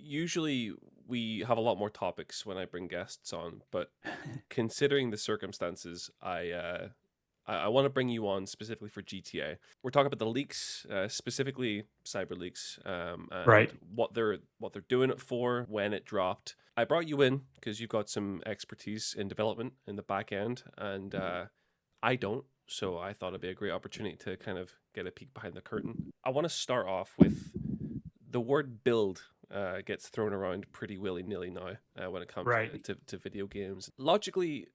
Usually we have a lot more topics when I bring guests on, but considering the circumstances, I want to bring you on specifically for GTA. We're talking about the leaks, specifically cyber leaks, and Right. what they're doing it for, when it dropped. I brought you in because you've got some expertise in development in the back end, and I don't. So I thought it'd be a great opportunity to kind of get a peek behind the curtain. I want to start off with the word build gets thrown around pretty willy nilly now when it comes Right. to video games. Logically,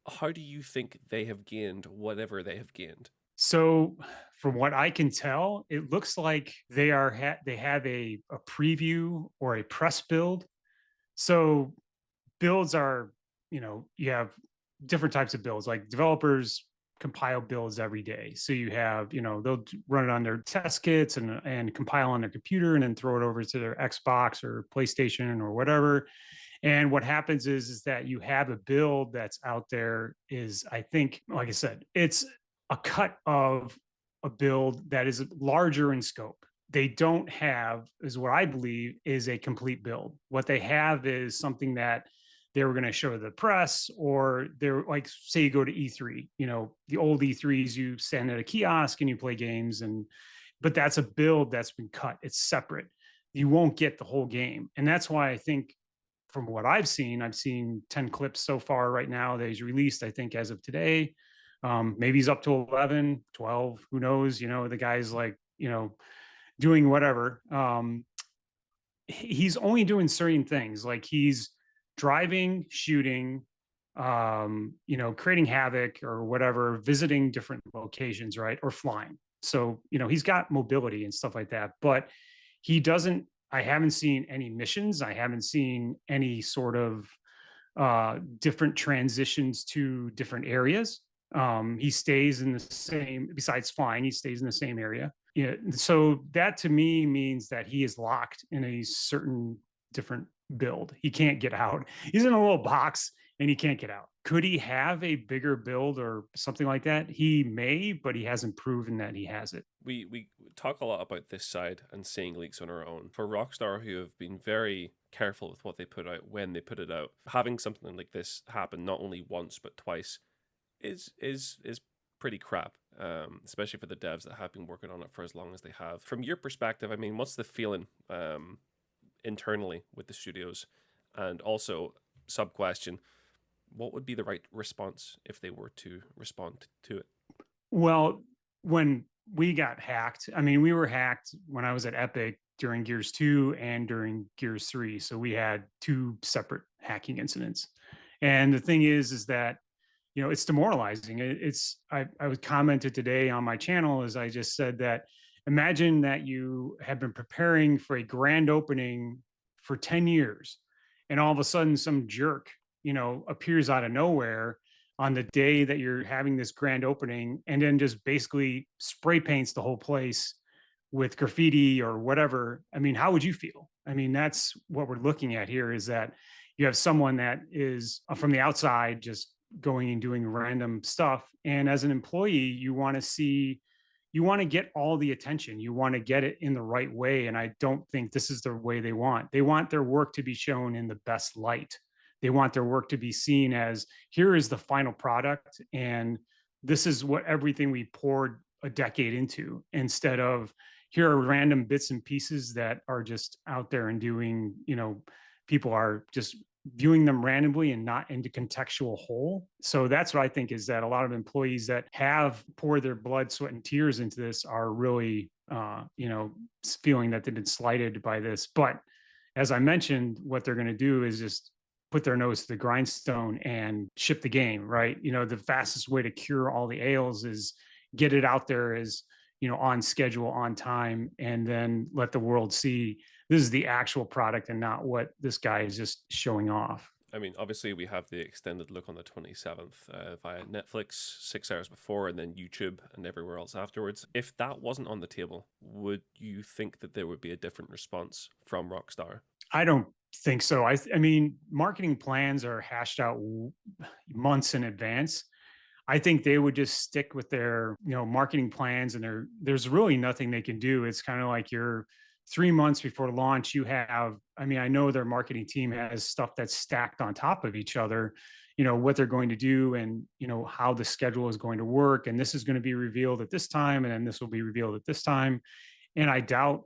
how do you think they have gained whatever they have gained? So from what I can tell, it looks like they have a preview or a press build. So builds are, you have different types of builds. Like developers compile builds every day. So you have, they'll run it on their test kits and compile on their computer and then throw it over to their Xbox or PlayStation or whatever. And what happens is that you have a build that's out there is, I think, like I said, it's a cut of a build that is larger in scope. They don't have, is what I believe, is a complete build. What they have is something that they were going to show the press, or they're like, say you go to E3, the old E3s, you stand at a kiosk and you play games, but that's a build that's been cut. It's separate. You won't get the whole game. And that's why I think from what I've seen 10 clips so far right now that he's released, I think, as of today. Maybe he's up to 11, 12, who knows? The guy's like, doing whatever. He's only doing certain things, like he's driving, shooting, creating havoc or whatever, visiting different locations, right? Or flying. So, he's got mobility and stuff like that, but he doesn't, I haven't seen any missions. I haven't seen any sort of different transitions to different areas. He stays in the same, besides flying, he stays in the same area. Yeah. So that to me means that he is locked in a certain different build. He can't get out. He's in a little box and he can't get out. Could he have a bigger build or something like that? He may, but he hasn't proven that he has it. We talk a lot about this side and seeing leaks on our own. For Rockstar, who have been very careful with what they put out when they put it out, having something like this happen not only once but twice is pretty crap. Especially for the devs that have been working on it for as long as they have. From your perspective, I mean, what's the feeling internally with the studios? And also, sub question: what would be the right response if they were to respond to it? Well, when we got hacked, I mean, we were hacked when I was at Epic during Gears 2 and during Gears 3. So we had two separate hacking incidents. And the thing is that, it's demoralizing. I was commented today on my channel as I just said that imagine that you have been preparing for a grand opening for 10 years and all of a sudden some jerk, appears out of nowhere on the day that you're having this grand opening and then just basically spray paints the whole place with graffiti or whatever. I mean, how would you feel? I mean, that's what we're looking at here, is that you have someone that is from the outside just going and doing random stuff. And as an employee, you want to get all the attention. You want to get it in the right way. And I don't think this is the way they want. They want their work to be shown in the best light. They want their work to be seen as, here is the final product. And this is what everything we poured a decade into, instead of here are random bits and pieces that are just out there and doing, people are just viewing them randomly and not into contextual whole. So that's what I think, is that a lot of employees that have poured their blood, sweat, and tears into this are really, feeling that they've been slighted by this. But as I mentioned, what they're going to do is just put their nose to the grindstone and ship the game, right? The fastest way to cure all the ails is get it out there as, on schedule, on time, and then let the world see this is the actual product and not what this guy is just showing off. I mean, obviously, we have the extended look on the 27th via Netflix 6 hours before, and then YouTube and everywhere else afterwards. If that wasn't on the table, would you think that there would be a different response from Rockstar? I don't think so. I mean, marketing plans are hashed out months in advance. I think they would just stick with their, marketing plans, and there's really nothing they can do. It's kind of like you're 3 months before launch, you have, I mean, I know their marketing team has stuff that's stacked on top of each other, what they're going to do and, how the schedule is going to work. And this is going to be revealed at this time, and then this will be revealed at this time. And I doubt,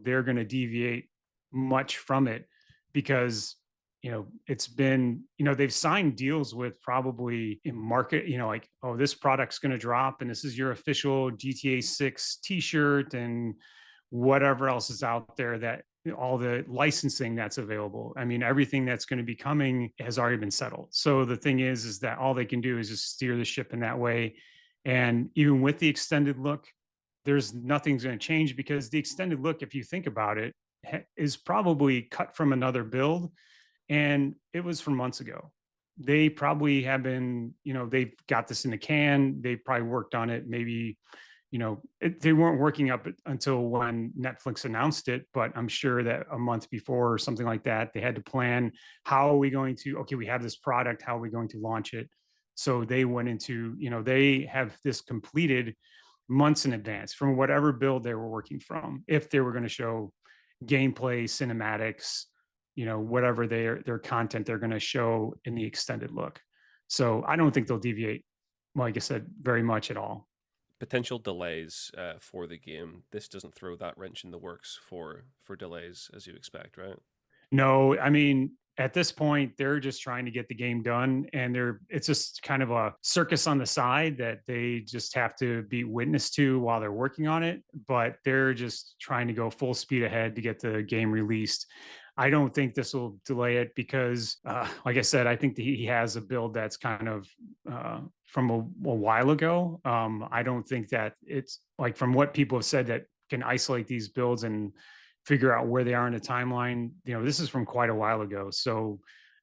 they're going to deviate much from it because, it's been, they've signed deals with probably in market, like, oh, this product's going to drop and this is your official GTA 6 t-shirt and whatever else is out there, that all the licensing that's available. I mean, everything that's going to be coming has already been settled. So the thing is that all they can do is just steer the ship in that way. And even with the extended look, there's nothing's going to change because the extended look, if you think about it, is probably cut from another build, and it was from months ago. They probably have been, they've got this in the can. They probably worked on it maybe, they weren't working up until when Netflix announced it, but I'm sure that a month before or something like that, they had to plan, how are we going to, okay, we have this product, how are we going to launch it? So they went into, they have this completed months in advance from whatever build they were working from. If they were going to show gameplay, cinematics, whatever their content they're going to show in the extended look. So I don't think they'll deviate, like I said, very much at all. Potential delays for the game. This doesn't throw that wrench in the works for delays as you expect, right? No, I mean, at this point, they're just trying to get the game done, and it's just kind of a circus on the side that they just have to be witness to while they're working on it. But they're just trying to go full speed ahead to get the game released. I don't think this will delay it because, like I said, I think that he has a build that's kind of from a while ago. I don't think that it's like, from what people have said, that can isolate these builds and figure out where they are in the timeline. This is from quite a while ago. So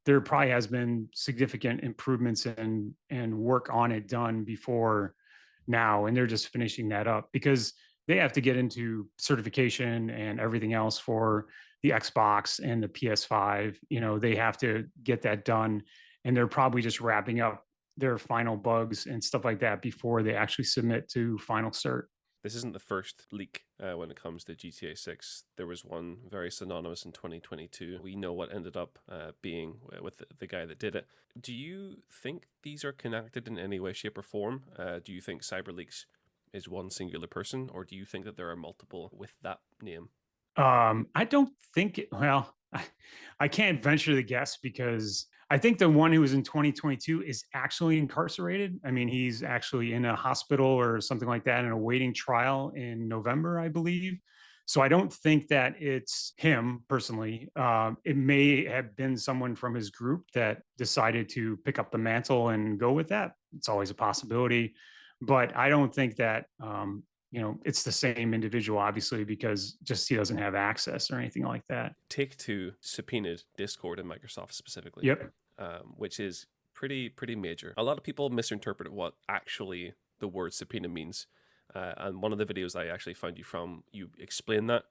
there probably has been significant improvements and work on it done before now. And they're just finishing that up because they have to get into certification and everything else for the Xbox and the PS5. They have to get that done. And they're probably just wrapping up their final bugs and stuff like that before they actually submit to final cert. This isn't the first leak when it comes to GTA 6. There was one very synonymous in 2022. We know what ended up being with the guy that did it. Do you think these are connected in any way, shape, or form? Do you think CyberLeaks is one singular person, or do you think that there are multiple with that name? I don't think, well, I can't venture to guess because I think the one who was in 2022 is actually incarcerated. I mean, he's actually in a hospital or something like that and awaiting trial in November, I believe. So I don't think that it's him personally. It may have been someone from his group that decided to pick up the mantle and go with that. It's always a possibility, but I don't think that it's the same individual, obviously, because just he doesn't have access or anything like that. Take Two subpoenaed Discord and Microsoft specifically, Yep. which is pretty major. A lot of people misinterpret what actually the word subpoena means. And one of the videos I actually found you from, you explain that.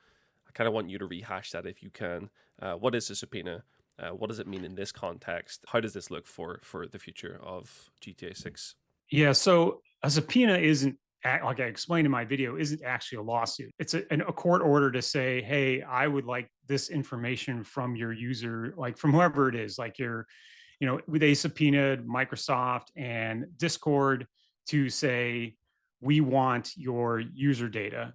I kind of want you to rehash that if you can. What is a subpoena? What does it mean in this context? How does this look for the future of GTA 6? Yeah. So a subpoena isn't, like I explained in my video, isn't actually a lawsuit. It's a court order to say, hey, I would like this information from your user, like from whoever it is, like they subpoenaed Microsoft and Discord to say, we want your user data.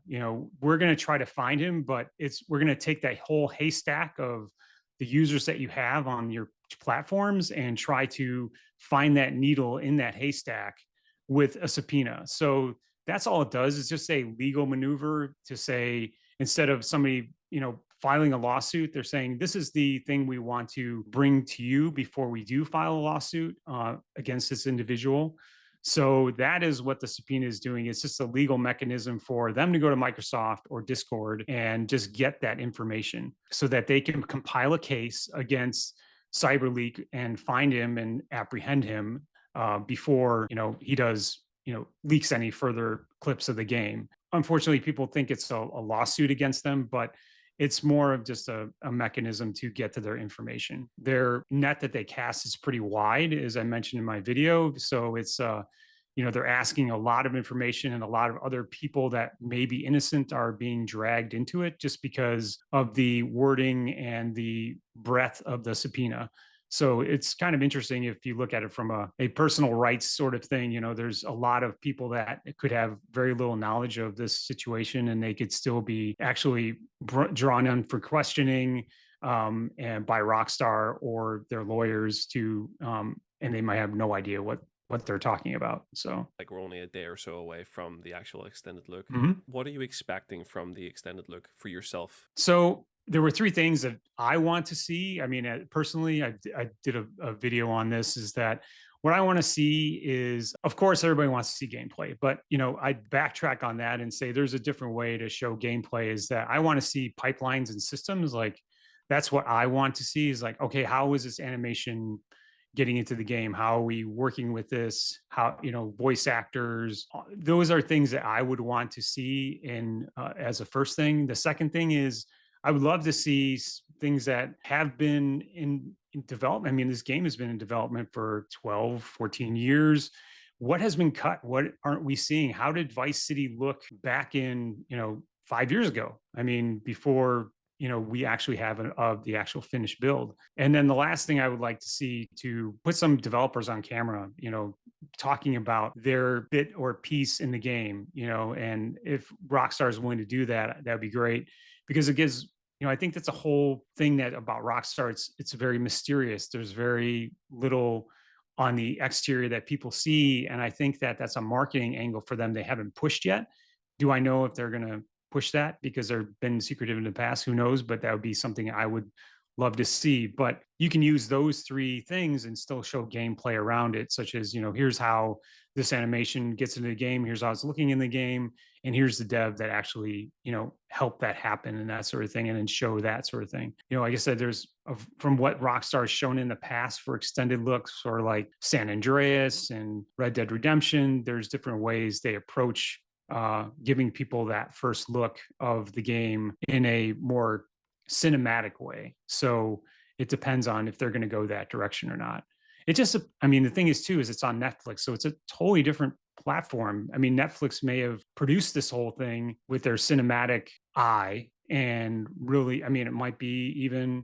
We're going to try to find him, but we're going to take that whole haystack of the users that you have on your platforms and try to find that needle in that haystack with a subpoena. So that's all it does. It's just a legal maneuver to say, instead of somebody, filing a lawsuit, they're saying, this is the thing we want to bring to you before we do file a lawsuit against this individual. So that is what the subpoena is doing. It's just a legal mechanism for them to go to Microsoft or Discord and just get that information so that they can compile a case against CyberLeak and find him and apprehend him before he does leaks any further clips of the game. Unfortunately, people think it's a lawsuit against them, but it's more of just a mechanism to get to their information. Their net that they cast is pretty wide, as I mentioned in my video. So they're asking a lot of information, and a lot of other people that may be innocent are being dragged into it just because of the wording and the breadth of the subpoena. So it's kind of interesting if you look at it from a personal rights sort of thing. There's a lot of people that could have very little knowledge of this situation, and they could still be actually drawn in for questioning, and by Rockstar or their lawyers and they might have no idea what they're talking about. So, Like we're only a day or so away from the actual extended look. mhm. What are you expecting from the extended look for yourself? So there were three things that I want to see. I mean, personally, I did a video on this. Is that what I want to see is, of course, everybody wants to see gameplay, but I backtrack on that and say there's a different way to show gameplay. Is that I want to see pipelines and systems. Like that's what I want to see. Is like, okay, how is this animation getting into the game? How are we working with this? How, voice actors? Those are things that I would want to see in as a first thing. The second thing is I would love to see things that have been in development. I mean, this game has been in development for 12, 14 years. What has been cut? What aren't we seeing? How did Vice City look back in, 5 years ago? I mean, before we actually have of the actual finished build. And then the last thing I would like to see, to put some developers on camera, talking about their bit or piece in the game, and if Rockstar is willing to do that, that'd be great, because it gives, I think that's a whole thing that about Rockstar. It's very mysterious. There's very little on the exterior that people see, and I think that that's a marketing angle for them they haven't pushed yet. Do I know if they're going to push that because they've been secretive in the past? Who knows? But that would be something I would love to see. But you can use those three things and still show gameplay around it, such as, here's how this animation gets into the game, here's how it's looking in the game, and here's the dev that actually, help that happen, and that sort of thing, and then show that sort of thing. Like I said, there's from what Rockstar's shown in the past for extended looks, or like San Andreas and Red Dead Redemption, there's different ways they approach giving people that first look of the game in a more cinematic way. So it depends on if they're going to go that direction or not. It just, I mean, the thing is too, is it's on Netflix. So it's a totally different platform. I mean, Netflix may have produced this whole thing with their cinematic eye. And really, I mean, it might be even,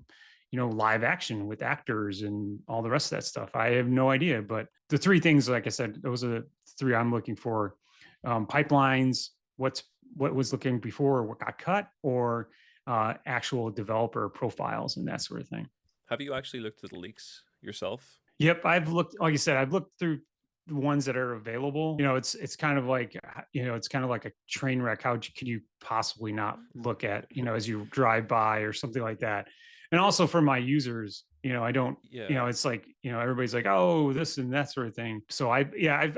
live action with actors and all the rest of that stuff. I have no idea. But the three things, like I said, those are the three I'm looking for: pipelines, what was looking before, what got cut, or actual developer profiles and that sort of thing. Have you actually looked at the leaks yourself? Yep, I've looked. Like I said, I've looked through the ones that are available. It's kind of like it's kind of like a train wreck. How can you possibly not look at as you drive by or something like that? And also for my users, I don't. Yeah. It's like everybody's like, oh, this and that sort of thing. So I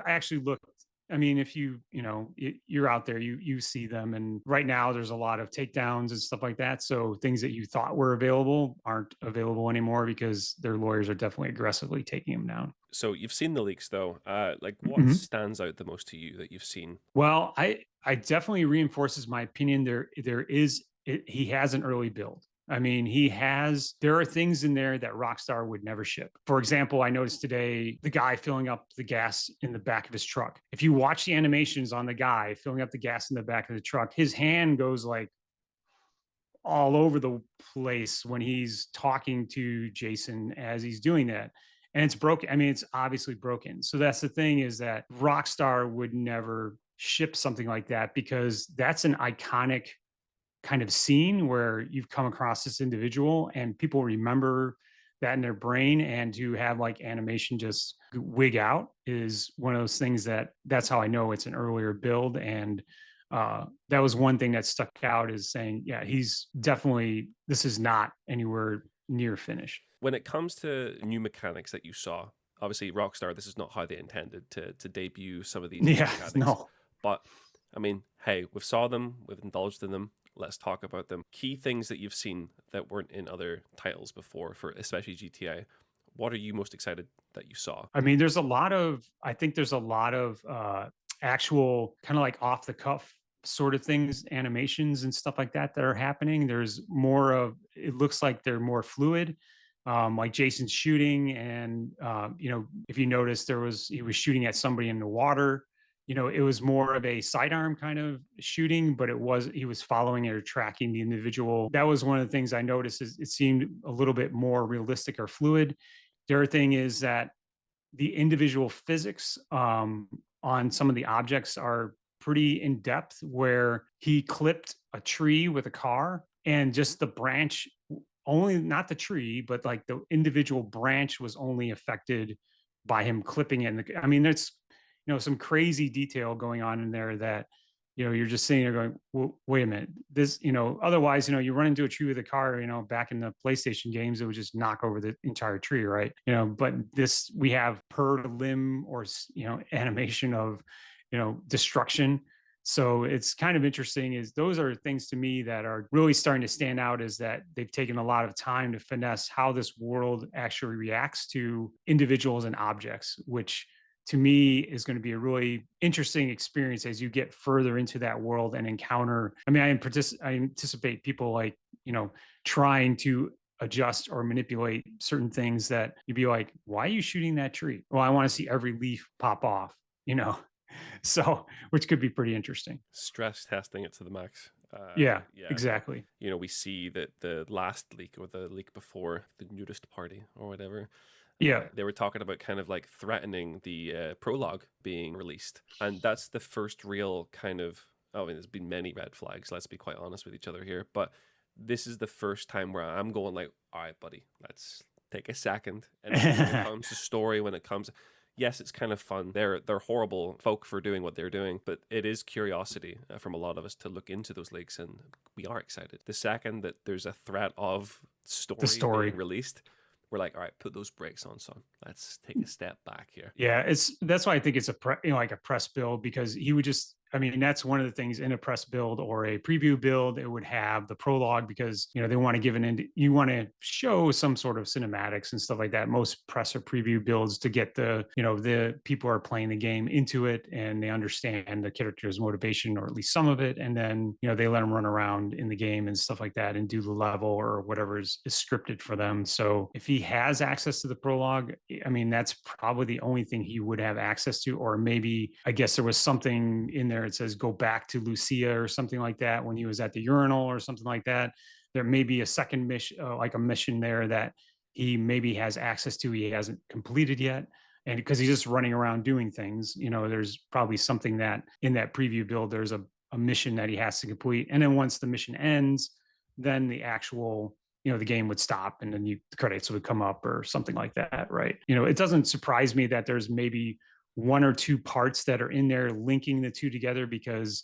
actually looked. I mean, if you're out there, you see them, and right now there's a lot of takedowns and stuff like that. So things that you thought were available aren't available anymore because their lawyers are definitely aggressively taking them down. So you've seen the leaks though. Like what Mhm. stands out the most to you that you've seen? Well, I definitely reinforces my opinion. He has an early build. I mean, there are things in there that Rockstar would never ship. For example, I noticed today the guy filling up the gas in the back of his truck. If you watch the animations on the guy filling up the gas in the back of the truck, his hand goes like all over the place when he's talking to Jason as he's doing that. And it's broken. I mean, it's obviously broken. So that's the thing, is that Rockstar would never ship something like that because that's an iconic kind of scene where you've come across this individual and people remember that in their brain. And to have like animation just wig out is one of those things that's how I know it's an earlier build. And that was one thing that stuck out, is saying, yeah, he's definitely, this is not anywhere near finished. When it comes to new mechanics that you saw, obviously Rockstar, this is not how they intended to debut some of these new Yeah, mechanics. no. But I mean, hey, we've saw them, we've indulged in them. Let's talk about them. Key things that you've seen that weren't in other titles before, for especially GTA. What are you most excited that you saw? I mean, I think there's a lot of actual kind of like off the cuff sort of things, animations and stuff like that that are happening. There's more of, it looks like they're more fluid. like Jason's shooting, and if you notice, he was shooting at somebody in the water. It was more of a sidearm kind of shooting, but he was following or tracking the individual. That was one of the things I noticed, is it seemed a little bit more realistic or fluid. The other thing is that the individual physics on some of the objects are pretty in depth, where he clipped a tree with a car, and just the branch, only not the tree, but like the individual branch was only affected by him clipping it. I mean, there's some crazy detail going on in there that you're just sitting there going, well, wait a minute, this, otherwise, you run into a tree with a car, back in the PlayStation games, it would just knock over the entire tree, right? But this, we have per limb or animation of destruction. So it's kind of interesting, is those are things to me that are really starting to stand out, is that they've taken a lot of time to finesse how this world actually reacts to individuals and objects, which to me is going to be a really interesting experience as you get further into that world and encounter. I mean, I anticipate people like, trying to adjust or manipulate certain things that you'd be like, why are you shooting that tree? Well, I want to see every leaf pop off, you know? So, which could be pretty interesting. Stress testing it to the max. Yeah, Yeah. exactly. We see that the last leak, or the leak before, the nudist party or whatever, Yeah. they were talking about kind of like threatening the prologue being released. And that's the first real kind of, I mean, there's been many red flags, let's be quite honest with each other here. But this is the first time where I'm going like, all right, buddy, let's take a second. And when it comes to story, when it comes, yes, it's kind of fun. They're horrible folk for doing what they're doing, but it is curiosity from a lot of us to look into those leaks, and we are excited. The second that there's a threat of The story story. being released, we're like, all right, put those brakes on, son. Let's take a step back here. Yeah, that's why I think it's like a press build, because he would just, I mean, that's one of the things in a press build or a preview build, it would have the prologue, because they want to give you want to show some sort of cinematics and stuff like that. Most press or preview builds to get the people who are playing the game into it, and they understand the character's motivation, or at least some of it, and then they let them run around in the game and stuff like that, and do the level or whatever is scripted for them. So if he has access to the prologue, I mean, that's probably the only thing he would have access to. Or maybe, I guess there was something in there, it says go back to Lucia or something like that, when he was at the urinal or something like that. There may be a second mission, like a mission there, that he maybe has access to, he hasn't completed yet. And because he's just running around doing things, there's probably something that in that preview build, there's a mission that he has to complete. And then once the mission ends, then the actual the game would stop, and then the credits would come up or something like that, right? It doesn't surprise me that there's maybe one or two parts that are in there linking the two together, because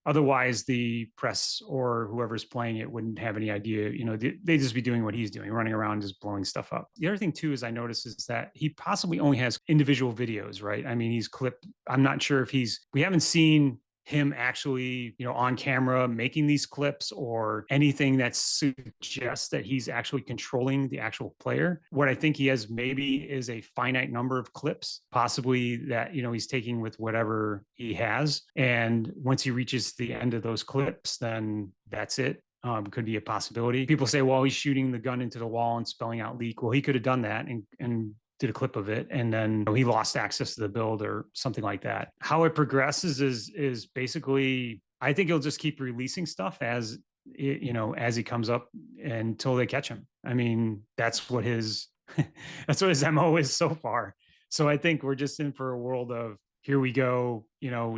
otherwise the press or whoever's playing it wouldn't have any idea. They'd just be doing what he's doing, running around just blowing stuff up. The other thing too is I noticed is that he possibly only has individual videos, right? I mean, he's clipped, I'm not sure if we haven't seen him actually, on camera making these clips, or anything that suggests that he's actually controlling the actual player. What I think he has maybe is a finite number of clips, possibly, that, he's taking with whatever he has. And once he reaches the end of those clips, then that's it. Could be a possibility. People say, well, he's shooting the gun into the wall and spelling out leak. Well, he could have done that and did a clip of it, and then he lost access to the build or something like that. How it progresses is basically, I think he'll just keep releasing stuff as as he comes up, until they catch him. I mean, that's what his that's what his MO is so far. So I think we're just in for a world of, here we go,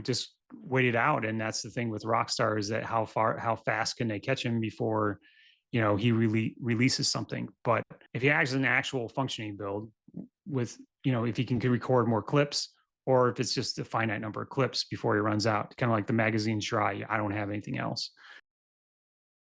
just wait it out. And that's the thing with Rockstar, is that how fast can they catch him before he really releases something. But if he has an actual functioning build with, if he can record more clips, or if it's just a finite number of clips before he runs out, kind of like the magazine's dry, I don't have anything else.